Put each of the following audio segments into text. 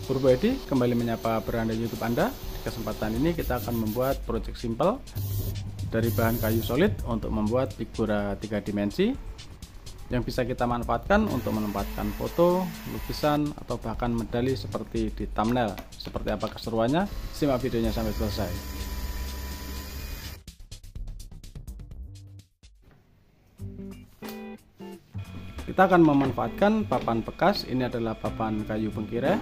Purbo Edi kembali menyapa beranda YouTube Anda. Di kesempatan ini kita akan membuat project simple dari bahan kayu solid untuk membuat figura 3 dimensi yang bisa kita manfaatkan untuk menempatkan foto, lukisan, atau bahkan medali seperti di thumbnail. Seperti apa keseruannya? Simak videonya sampai selesai. Kita akan memanfaatkan papan bekas. Ini adalah papan kayu pengkireh.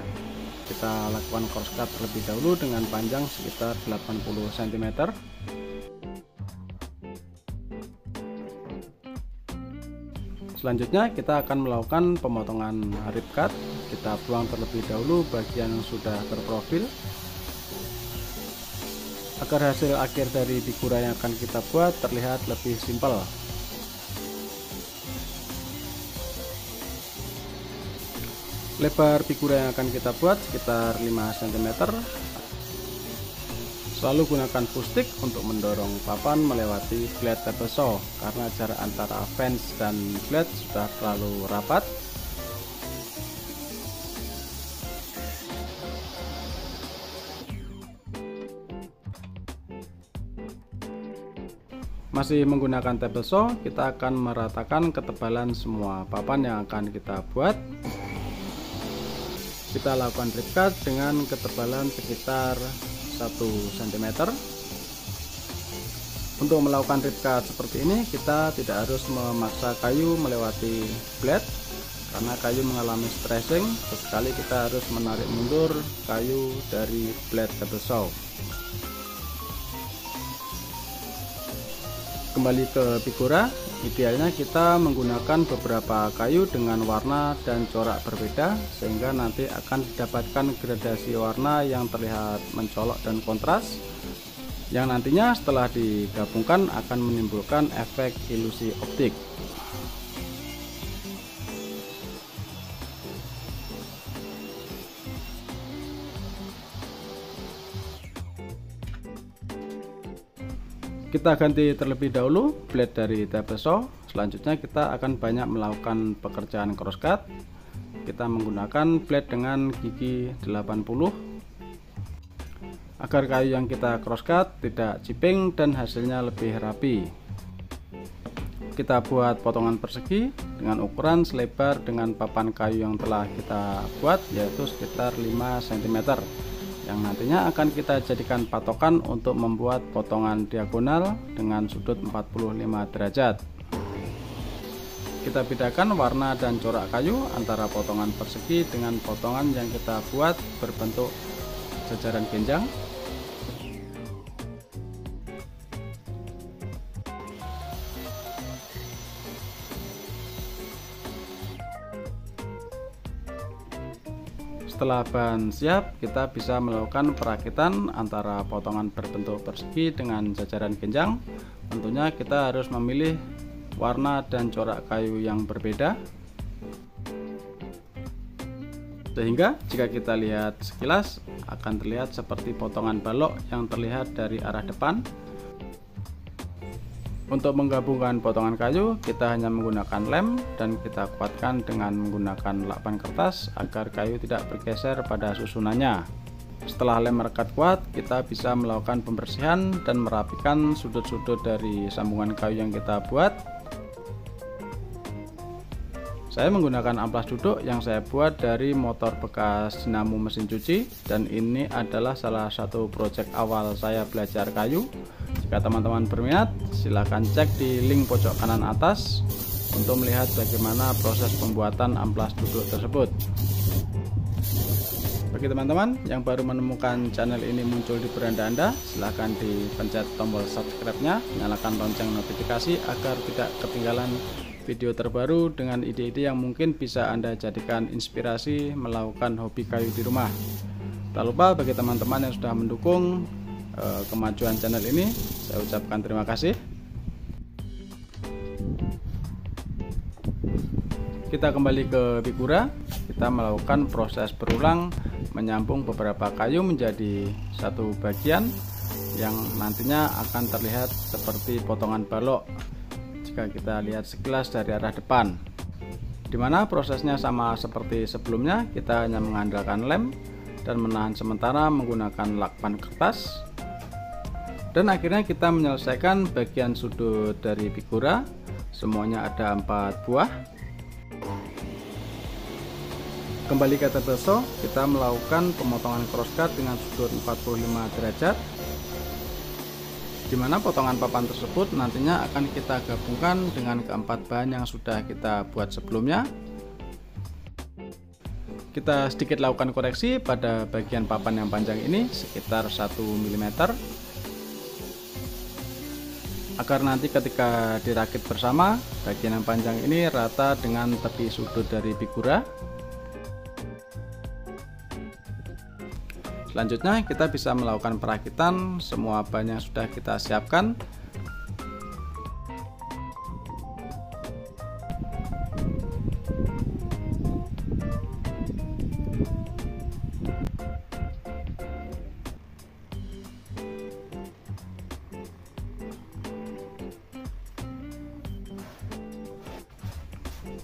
Kita lakukan cross cut terlebih dahulu dengan panjang sekitar 80 cm. Selanjutnya kita akan melakukan pemotongan rib cut. Kita buang terlebih dahulu bagian yang sudah berprofil agar hasil akhir dari figura yang akan kita buat terlihat lebih simpel. Lebar figura yang akan kita buat sekitar 5 cm. Selalu gunakan full-stick untuk mendorong papan melewati blade table saw karena jarak antara fence dan blade sudah terlalu rapat. Masih menggunakan table saw, kita akan meratakan ketebalan semua papan yang akan kita buat. Kita lakukan rib cut dengan ketebalan sekitar 1 cm. Untuk melakukan rib cut seperti ini kita tidak harus memaksa kayu melewati blade karena kayu mengalami stressing. Sesekali kita harus menarik mundur kayu dari blade table saw. Kembali ke figura, idealnya kita menggunakan beberapa kayu dengan warna dan corak berbeda sehingga nanti akan didapatkan gradasi warna yang terlihat mencolok dan kontras, yang nantinya setelah digabungkan akan menimbulkan efek ilusi optik. Kita ganti terlebih dahulu blade dari table saw. Selanjutnya kita akan banyak melakukan pekerjaan cross cut. Kita menggunakan blade dengan gigi 80 agar kayu yang kita cross cut tidak chipping dan hasilnya lebih rapi. Kita buat potongan persegi dengan ukuran selebar dengan papan kayu yang telah kita buat, yaitu sekitar 5 cm. Yang nantinya akan kita jadikan patokan untuk membuat potongan diagonal dengan sudut 45 derajat. Kita bedakan warna dan corak kayu antara potongan persegi dengan potongan yang kita buat berbentuk jajaran genjang. Setelah bahan siap, kita bisa melakukan perakitan antara potongan berbentuk persegi dengan jajaran genjang. Tentunya kita harus memilih warna dan corak kayu yang berbeda, sehingga jika kita lihat sekilas akan terlihat seperti potongan balok yang terlihat dari arah depan. Untuk menggabungkan potongan kayu, kita hanya menggunakan lem dan kita kuatkan dengan menggunakan lakban kertas agar kayu tidak bergeser pada susunannya. Setelah lem merekat kuat, kita bisa melakukan pembersihan dan merapikan sudut-sudut dari sambungan kayu yang kita buat. Saya menggunakan amplas duduk yang saya buat dari motor bekas dinamo mesin cuci, dan ini adalah salah satu proyek awal saya belajar kayu. Jika teman-teman berminat, silahkan cek di link pojok kanan atas untuk melihat bagaimana proses pembuatan amplas duduk tersebut. Bagi teman-teman yang baru menemukan channel ini muncul di beranda Anda, silahkan dipencet tombol subscribe-nya, nyalakan lonceng notifikasi agar tidak ketinggalan video terbaru dengan ide-ide yang mungkin bisa Anda jadikan inspirasi melakukan hobi kayu di rumah. Tak lupa bagi teman-teman yang sudah mendukung kemajuan channel ini, saya ucapkan terima kasih. Kita kembali ke figura. Kita melakukan proses berulang menyambung beberapa kayu menjadi satu bagian yang nantinya akan terlihat seperti potongan balok jika kita lihat sekilas dari arah depan. Dimana prosesnya sama seperti sebelumnya, kita hanya mengandalkan lem dan menahan sementara menggunakan lakban kertas. Dan akhirnya kita menyelesaikan bagian sudut dari figura. Semuanya ada 4 buah. Kembali ke torso, kita melakukan pemotongan crosscut dengan sudut 45 derajat, di mana potongan papan tersebut nantinya akan kita gabungkan dengan keempat bahan yang sudah kita buat sebelumnya. Kita sedikit lakukan koreksi pada bagian papan yang panjang ini sekitar 1 mm, agar nanti ketika dirakit bersama bagian yang panjang ini rata dengan tepi sudut dari figura. Selanjutnya kita bisa melakukan perakitan semua bahan yang sudah kita siapkan.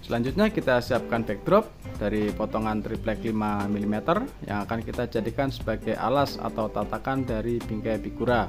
Selanjutnya kita siapkan backdrop dari potongan triplek 5 mm yang akan kita jadikan sebagai alas atau tatakan dari bingkai figura.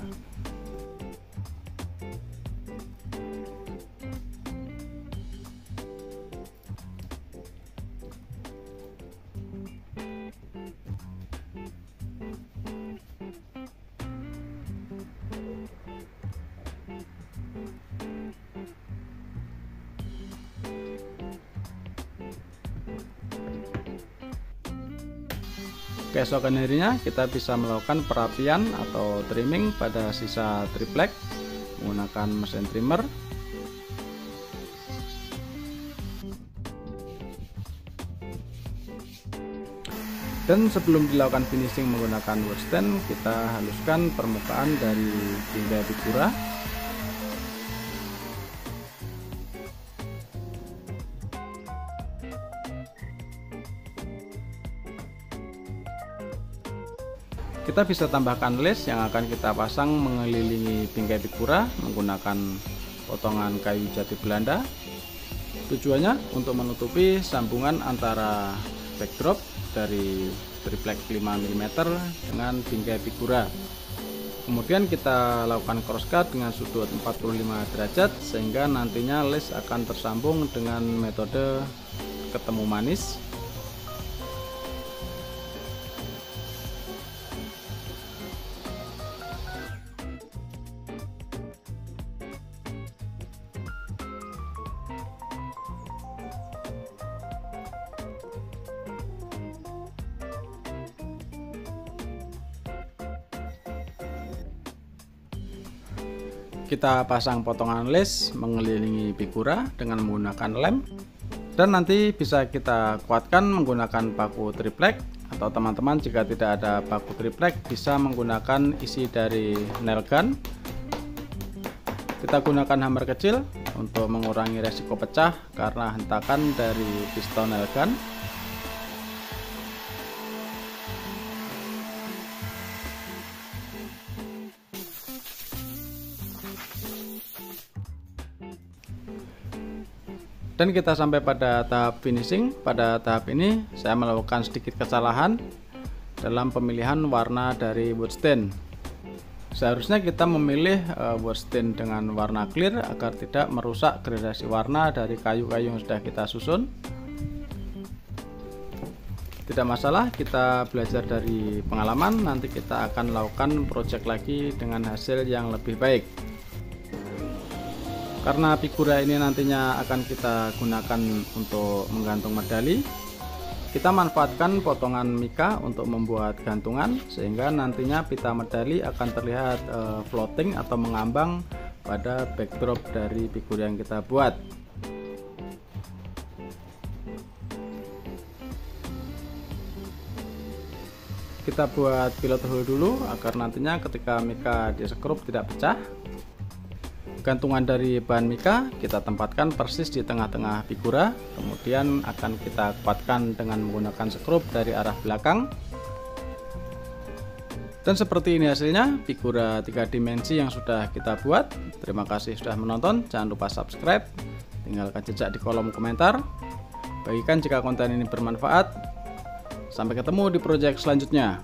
Keesokan harinya kita bisa melakukan perapian atau trimming pada sisa triplek menggunakan mesin trimmer. Dan sebelum dilakukan finishing menggunakan wood stand, kita haluskan permukaan dari bingkai figura. Kita bisa tambahkan lace yang akan kita pasang mengelilingi bingkai figura menggunakan potongan kayu jati Belanda. Tujuannya untuk menutupi sambungan antara backdrop dari triplek 5 mm dengan bingkai figura. Kemudian kita lakukan crosscut dengan sudut 45 derajat sehingga nantinya lace akan tersambung dengan metode ketemu manis. Kita pasang potongan lace mengelilingi figura dengan menggunakan lem, dan nanti bisa kita kuatkan menggunakan paku triplek, atau teman-teman jika tidak ada paku triplek bisa menggunakan isi dari nail gun. Kita gunakan hammer kecil untuk mengurangi resiko pecah karena hentakan dari piston nail gun. Dan kita sampai pada tahap finishing. Pada tahap ini saya melakukan sedikit kesalahan dalam pemilihan warna dari wood stain. Seharusnya kita memilih wood stain dengan warna clear agar tidak merusak gradasi warna dari kayu-kayu yang sudah kita susun. Tidak masalah, kita belajar dari pengalaman. Nanti kita akan lakukan project lagi dengan hasil yang lebih baik. Karena figura ini nantinya akan kita gunakan untuk menggantung medali, kita manfaatkan potongan mika untuk membuat gantungan sehingga nantinya pita medali akan terlihat floating atau mengambang pada backdrop dari figura yang kita buat. Kita buat pilot hole dulu agar nantinya ketika mika disekrup tidak pecah. Gantungan dari bahan mika kita tempatkan persis di tengah-tengah figura, kemudian akan kita kuatkan dengan menggunakan skrup dari arah belakang. Dan seperti ini hasilnya figura 3 dimensi yang sudah kita buat. Terima kasih sudah menonton, jangan lupa subscribe, tinggalkan jejak di kolom komentar, bagikan jika konten ini bermanfaat. Sampai ketemu di project selanjutnya.